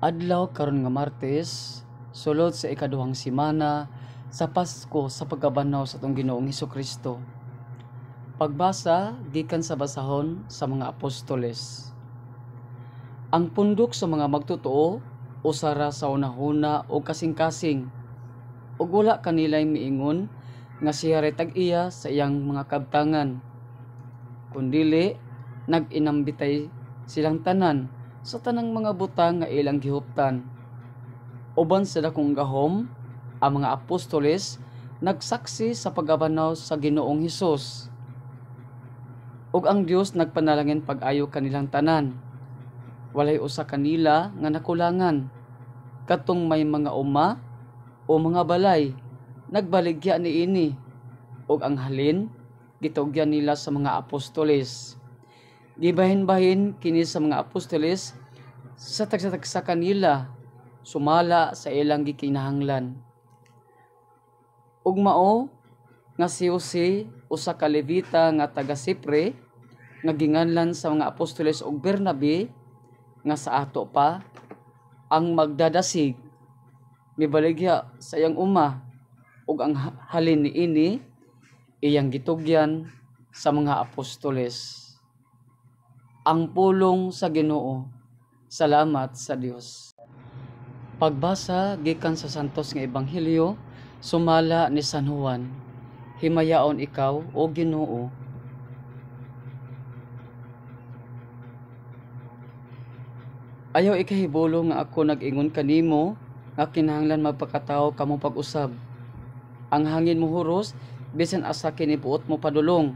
Adlaw karon nga Martes, sulod sa ikaduhang semana sa Pasko sa pagkabanaw sa atong Ginoong Hesukristo. Pagbasa gikan sa basahon sa mga apostoles. Ang pundok sa mga magtotoo usara sa unahuna o kasing-kasing, ug wala kanilay miingon nga siya tag-iya sa iyang mga kabtangan, kundili nag-inambitay silang tanan sa tanang mga butang nga ilang gihuptan. Uban sa dakong gahom, ang mga apostoles nagsaksi sa pagabanaw sa Ginoong Hesus. Ug ang Dios nagpanalangin pag-ayo kanilang tanan. Walay usa kanila nga nakulangan. Katong may mga uma o mga balay, nagbaligya niini. Ug ang halin gitugyan nila sa mga apostoles. Gibahin-bahin kini sa mga apostoles sa tagsa kanila, sumala sa ilang gikinahanglan. Ug mao nga si Jose, usa ka Levita nga taga Sipre, nga ginganlan sa mga apostoles ug Bernabe, nga sa ato pa ang magdadasig, mibaligya sa iyang uma, ug ang halin niini iyang gitugyan sa mga apostoles. Ang pulong sa Ginoo. Salamat sa Dios. Pagbasa gikan sa santos nga ebanghelyo sumala ni San Juan. Himayaon ikaw, o Ginoo. Ayaw ikahibulo nga ako nag-ingon kanimo nga kinahanglan magpakatawo kamo pag-usab. Ang hangin mo huros bisan asa kini puot mo padulong.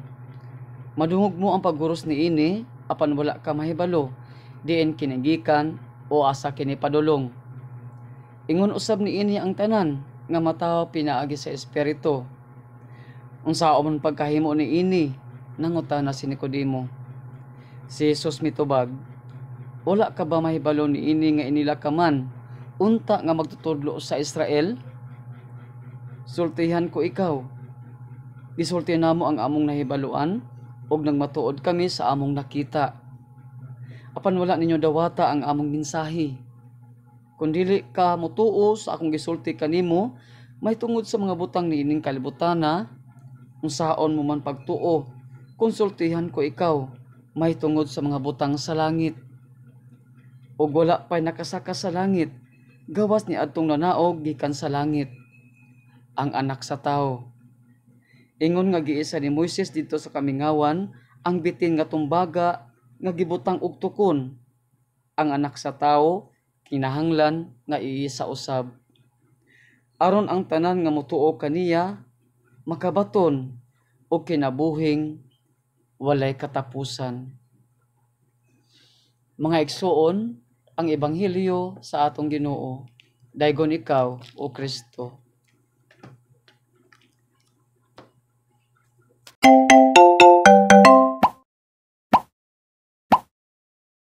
Madungog mo ang paghuros niini apan wala ka mahibalo diin kinigikan o asa kini padulong. Ingon usab niini ang tanan nga matawo pinaagi sa espiritu. Unsa man pagkahimo niini? Nangutana si Nicodemo. Si Jesus mitubag, wala ka ba mahibalo niini nga inila ka man unta nga magtutudlo sa Israel? Sultihan ko ikaw. Gisulti namo ang among nahibaluan ug nagmatuod kami sa among nakita. Apan wala ninyo dawata ang among mensahe. Kung dili ka mutuo sa akong gisulti kanimo, may tungod sa mga butang niining kalibutana, unsaon mo man pagtuo, konsultihan ko ikaw, may tungod sa mga butang sa langit. Ug wala pa'y nakasaka sa langit, gawas ni adtong nanaog gikan sa langit, ang anak sa tao. Ingon nga giisa ni Moises dito sa kamingawan ang bitin nga tumbaga nga gibutang og tukon. Ang anak sa tao kinahanglan nga iisa usab. Aron ang tanan nga motuo kaniya makabaton og kinabuhing walay katapusan. Mga igsoon, ang ebanghelyo sa atong Ginoo. Daygon ikaw, O Kristo.